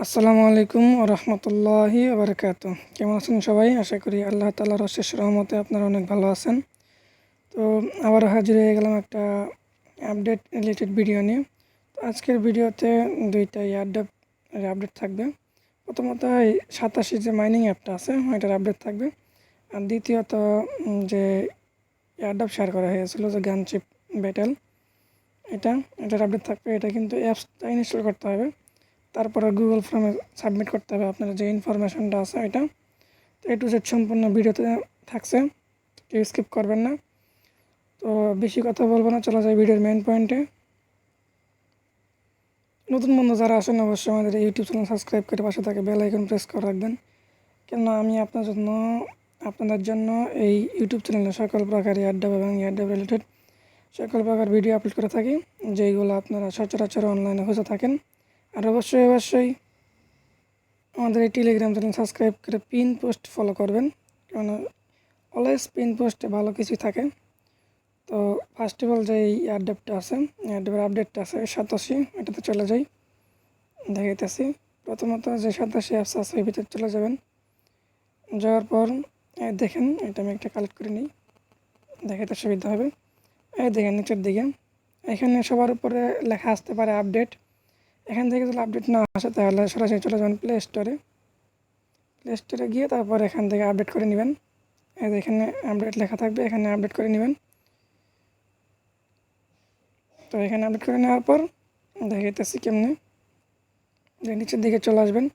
আসসালামু আলাইকুম ওয়া রাহমাতুল্লাহি ওয়া বারাকাতুহু। কেমন আছেন সবাই? আশা করি আল্লাহ তাআলার অশেষ রহমতে আপনারা অনেক ভালো আছেন। তো আবারও হাজির হয়ে গেলাম একটা আপডেট রিলেটেড ভিডিও নিয়ে। তো আজকের ভিডিওতে দুইটা আপডেট থাকবে। প্রথমত এই 87 যে মাইনিং অ্যাপটা আছে ওইটার আপডেট থাকবে। আর দ্বিতীয়ত যে এয়ারড্রপ শেয়ার করা হয়েছিল যে গানচিপ ব্যাটেল এটার আপডেট থাকবে। এটা কিন্তু অ্যাপসটা ইনস্টল করতে হবে, তারপরে গুগল ফর্মে সাবমিট করতে হবে আপনার যে ইনফরমেশনটা আছে এটা। তো টু জেড সম্পূর্ণ ভিডিওতে থাকছে, কেউ স্কিপ করবেন না। তো বেশি কথা বলবো না, চলা যায় ভিডিওর মেইন পয়েন্টে। নতুন বন্ধু যারা আসেন অবশ্যই আমাদের ইউটিউব চ্যানেল সাবস্ক্রাইব করে পাশে থাকে বেল আইকন প্রেস করে রাখবেন, কেননা আমি আপনাদের জন্য এই ইউটিউব চ্যানেলে সকল প্রকার এয়ারড্রপ এবং এয়ারড্রপ রিলেটেড সকল প্রকার ভিডিও আপলোড করে থাকি, যেইগুলো আপনারা সচরাচর অনলাইনে খুঁজে থাকেন। আর অবশ্যই আমাদের এই টেলিগ্রাম চ্যানেল সাবস্ক্রাইব করে পিন পোস্ট ফলো করবেন, কারণ অলওয়েজ পিন পোস্টে ভালো কিছু থাকে। তো ফার্স্ট অফ অল যে এই এয়ারড্রপটা আছে, এয়ারড্রপের আপডেটটা আছে সাতোশি, এটাতে চলে যাই, দেখাইতেছি। প্রথমত যে সাতোশি অ্যাপস আছে ওই ভিতরে চলে যাবেন। যাওয়ার পর দেখেন, এটা আমি একটা কালেক্ট করে নিই, দেখাইতে সুবিধা হবে। এই দেখেন নিচের দিকে এখানে সবার উপরে লেখা আসতে পারে আপডেট। এখান থেকে যদি আপডেট না আসে তাহলে সরাসরি চলে যাবেন প্লে স্টোরে গিয়ে তারপর এখান থেকে আপডেট করে নেবেন। এখানে আপডেট লেখা থাকবে, এখানে আপডেট করে নেবেন। তো এখানে আপডেট করে নেওয়ার পর দেখাইতেছি কেমনে, যে নিচের দিকে চলে আসবেন।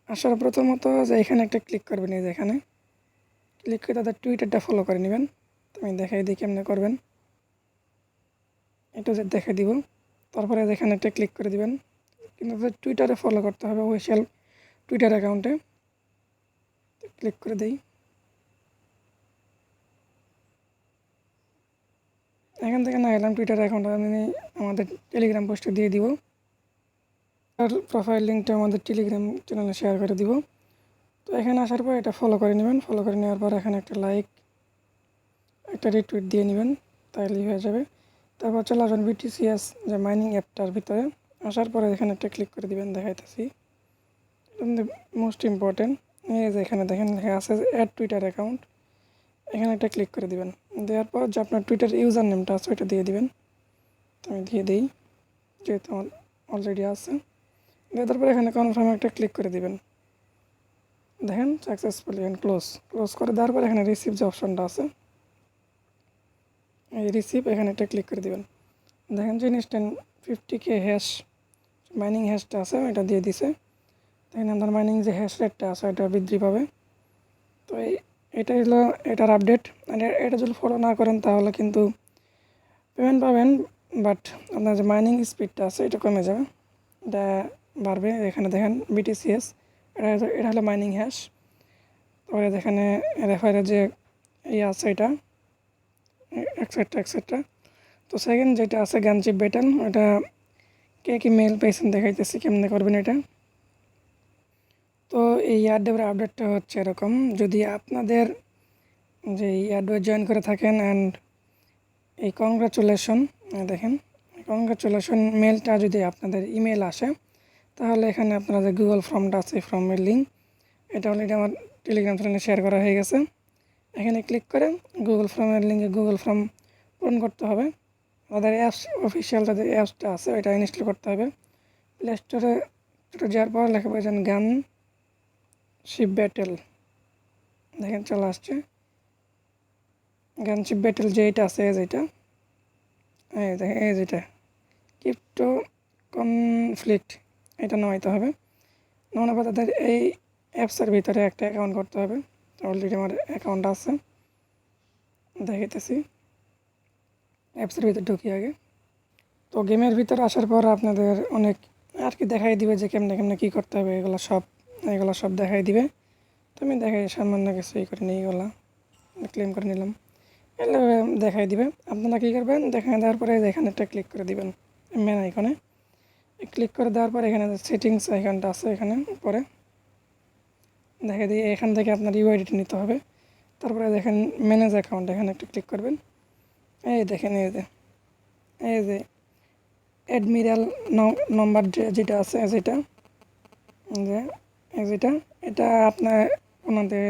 আসার প্রথমত যে এখানে একটা ক্লিক করবেন, এই যে এখানে ক্লিক করে তাদের টুইটারটা ফলো করে নেবেন। তো আমি দেখাই দিই কেমনে করবেন, এটা যে দেখাই দিব। তারপরে এখানে একটা ক্লিক করে দিবেন, কিন্তু তাদের টুইটারে ফলো করতে হবে, অফিসিয়াল টুইটার অ্যাকাউন্টে। ক্লিক করে দিই। এখান থেকে না এলাম টুইটার অ্যাকাউন্ট আমি আমাদের টেলিগ্রাম পোস্টে দিয়ে দিব, আর প্রোফাইল লিঙ্কটা আমাদের টেলিগ্রাম চ্যানেলে শেয়ার করে দিব। তো এখানে আসার পর এটা ফলো করে নেবেন। ফলো করে নেওয়ার পর এখানে একটা লাইক, একটা রিটুইট দিয়ে নেবেন, তাহলেই হয়ে যাবে। তারপর চলে আসবেন বিটিসিএস যে মাইনিং অ্যাপটার ভিতরে। আসার পরে এখানে একটা ক্লিক করে দিবেন, দেখাইতেছি। এটা মোস্ট ইম্পর্টেন্ট। এই যে এখানে দেখেন লেখা আছে অ্যাড টুইটার অ্যাকাউন্ট, এখানে একটা ক্লিক করে দিবেন। দেওয়ার পর যে আপনার টুইটার ইউজার নেমটা আছে ওইটা দিয়ে দিবেন। তো আমি দিয়ে দিই, যেহেতু আমার অলরেডি আছে। দেওয়ার পর এখানে কনফার্মে একটা ক্লিক করে দিবেন। দেখেন সাকসেসফুলি, এন্ড ক্লোজ করে দেওয়ার পর এখানে রিসিভ যে অপশনটা আছে, এই রিসিভ এখানে একটা ক্লিক করে দিবেন। দেখেন যে ইনস্ট্যান্ট 50K হ্যাশ মাইনিং হ্যাশটা আছে এটা দিয়ে দিছে। দেখেন আপনার মাইনিং যে হ্যাশ রেটটা আছে এটা বৃদ্ধি পাবে। তো এটা হলো এটার আপডেট। আর এটা যদি ফলো না করেন তাহলে কিন্তু পেমেন্ট পাবেন, বাট আপনার যে মাইনিং স্পিডটা আছে এটা কমে যাবে, এটা বাড়বে। এখানে দেখেন বিটিসিএস, এটা হলো মাইনিং হ্যাশ। তারপরে এখানে রেফারের যে আছে এটা এক্সেট্রা। তো সেকেন্ড যেটা আছে গানচিপ ব্যাটেল, ওটা কে কি মেল পেয়েছেন দেখাইতেছি কেমনে করবেন এটা। তো এই এয়ারড্রপের আপডেটটা হচ্ছে এরকম, যদি আপনাদের যে এয়ারড্রপ জয়েন করে থাকেন অ্যান্ড এই কংগ্রাচুলেশন, দেখেন কংগ্রাচুলেশন মেলটা যদি আপনাদের ইমেল আসে, তাহলে এখানে আপনারা যে গুগল ফর্মটা আছে ফর্মের লিঙ্ক, এটা অলরেডি আমার টেলিগ্রাম চ্যানেলে শেয়ার করা হয়ে গেছে। এখানে ক্লিক করে গুগল ফর্মের লিঙ্কে গুগল ফর্ম পূরণ করতে হবে। আমাদের অ্যাপস অফিসিয়াল যে অ্যাপসটা আছে ওইটা ইনস্টল করতে হবে। প্লে স্টোরে যাওয়ার পর লেখা পেয়েছেন গান শিপ ব্যাটেল, দেখেন চলে আসছে গানশিপ ব্যাটেল যেটা আছে যেটা দেখেন এই যেটা ক্রিপ্টো কনফ্লিক্ট, এটা নামাইতে হবে। নামানোর পর তাদের এই অ্যাপসের ভিতরে একটা অ্যাকাউন্ট করতে হবে। অলরেডি আমার অ্যাকাউন্ট আছে, দেখাইতেছি। অ্যাপসের ভিতরে ঢুকি আগে। তো গেমের ভিতরে আসার পর আপনাদের অনেক আর কি দেখাই দিবে যে কেমনে কেমনে কী করতে হবে, এগুলো সব দেখাই দিবে। তো আমি দেখাই সামান্য কিছু এই করে নিই, এগুলো ক্লেম করে নিলাম, এগুলো দেখাই দিবে। আপনারা কী করবেন, দেখাই দেওয়ার পরে এখানে একটা ক্লিক করে দিবেন মেন আইকনে। ক্লিক করে দেওয়ার পর এখানে সেটিংস আইকনটা আছে এখানে উপরে দেখা দিয়ে, এখান থেকে আপনার ইউআইডিটা নিতে হবে। তারপরে দেখেন ম্যানেজ অ্যাকাউন্ট, এখানে একটা ক্লিক করবেন। এই দেখেন এই যে অ্যাডমিরাল নম্বর যেটা আছে যেটা যে যেটা এটা আপনার ওনাদের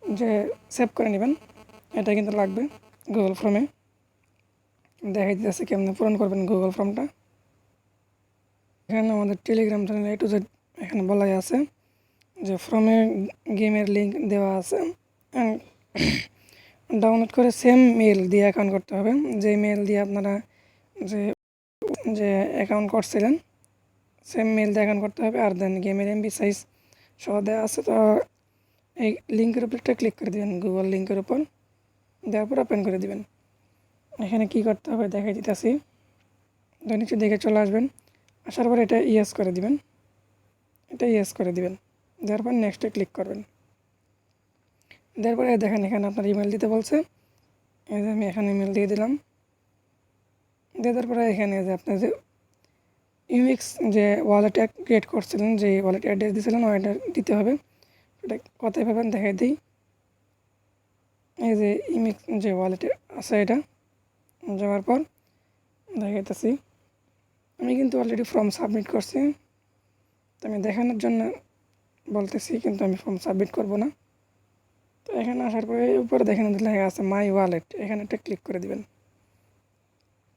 যে সেভ করে নেবেন, এটা কিন্তু লাগবে গুগল ফর্মে। দেখাই দিতেছে কেমনে পূরণ করবেন গুগল ফর্মটা। এখানে আমাদের Telegram channel A to Z এখানে বলাই আছে যে ফর্মে গেমের লিঙ্ক দেওয়া আছে, ডাউনলোড করে সেম মেল দিয়ে অ্যাকাউন্ট করতে হবে, যে মেল দিয়ে আপনারা যে যে অ্যাকাউন্ট করছিলেন সেম মেল দিয়ে অ্যাকাউন্ট করতে হবে। আর দেন গেমের এমবি সাইজ সহ দেওয়া আছে। তো এই লিঙ্কের উপর একটা ক্লিক করে দেবেন, গুগল লিঙ্কের উপর দেওয়ার পর ওপেন করে দেবেন। এখানে কি করতে হবে দেখাই দিতেছি। নিচে দেখে চলে আসবেন, আসার পর এটা ইয়েস করে দিবেন, এটা ইয়েস করে দিবেন, দেওয়ার পর নেক্সটে ক্লিক করবেন। দেওয়ার পরে দেখেন এখানে আপনার ইমেল দিতে বলছে, এই যে আমি এখানে ইমেল দিয়ে দিলাম। দেওয়ার পরে এখানে যে আপনার যে ইউএক্স যে ওয়ালেট ক্রিয়েট করছিলেন, যে ওয়ালেট অ্যাড্রেস দিয়েছিলেন ওয়ালেট দিতে হবে। এটা কোথায় পাবেন দেখাই দিই। এই যে ইমেক্স যে ওয়ালেটে আছে এটা যাওয়ার পর দেখাইতেছি। আমি কিন্তু অলরেডি ফর্ম সাবমিট করছি, তো আমি দেখানোর জন্য বলতেছি, কিন্তু আমি ফর্ম সাবমিট করব না। তো এখানে আসার পরে উপরে দেখেন লেখা আছে মাই ওয়ালেট, এখানে একটা ক্লিক করে দিবেন।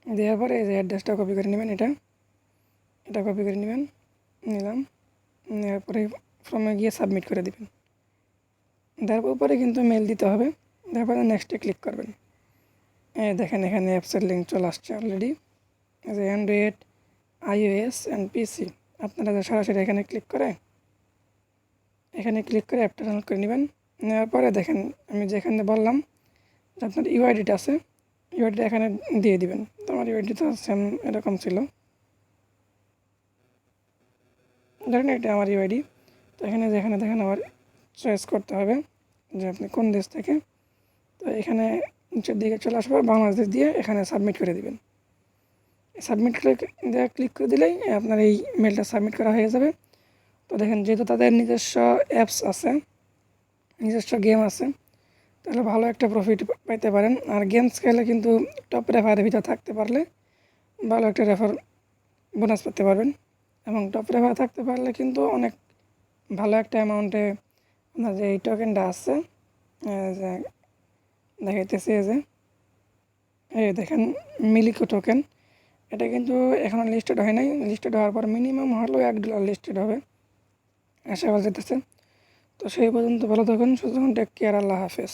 দেওয়ার পরে এই যে অ্যাড্রেসটা কপি করে নেবেন, এটা কপি করে নেবেন, নিলাম। নেওয়ার পরে ফর্মে গিয়ে সাবমিট করে দিবেন। দেওয়ার উপরে কিন্তু মেল দিতে হবে। দেওয়ার পরে নেক্সটে ক্লিক করবেন। দেখেন এখানে অ্যাপসের লিঙ্ক চলে আসছে অলরেডি, যে অ্যান্ড্রয়েড, iOS অ্যান্ড পিসি। আপনারা সরাসরি এখানে ক্লিক করে অ্যাপটা ডাউনলোড করে নেবেন। নেওয়ার পরে দেখেন আমি যেখানে বললাম যে আপনার ইউআইডিটা আছে, ইউআইডিটা এখানে দিয়ে দিবেন। তো আমার ইউআইডি তো সেম এরকম ছিল, ধরেন এটা আমার ইউআইডি। তো এখানে যেখানে দেখেন আবার চয়েস করতে হবে যে আপনি কোন দেশ থেকে। তো এখানে নিচের দিকে চলে আসবে বাংলাদেশ দিয়ে এখানে সাবমিট করে দিবেন। সাবমিট দেওয়া ক্লিক করে দিলেই আপনার এই মেলটা সাবমিট করা হয়ে যাবে। তো দেখেন যেহেতু তাদের নিজস্ব অ্যাপস আছে, নিজস্ব গেম আছে, তাহলে ভালো একটা প্রফিট পাইতে পারেন। আর গেমস খেলে কিন্তু টপ রেফারের ভিতরে থাকতে পারলে ভালো একটা রেফার বোনাস পেতে পারবেন। এবং টপ রেফার থাকতে পারলে কিন্তু অনেক ভালো একটা অ্যামাউন্টে আপনার যে এই টোকেনটা আছে, যে দেখাইতেছি যে এই দেখেন মিলিকো টোকেন, এটা কিন্তু এখনও লিস্টেড হয় নাই। লিস্টেড হওয়ার পর মিনিমাম হলেও $1 লিস্টেড হবে আশা করা যেতেছে। তো সেই পর্যন্ত ভালো থাকুন, সুতরাং টেক কেয়ার, আল্লাহ হাফেজ।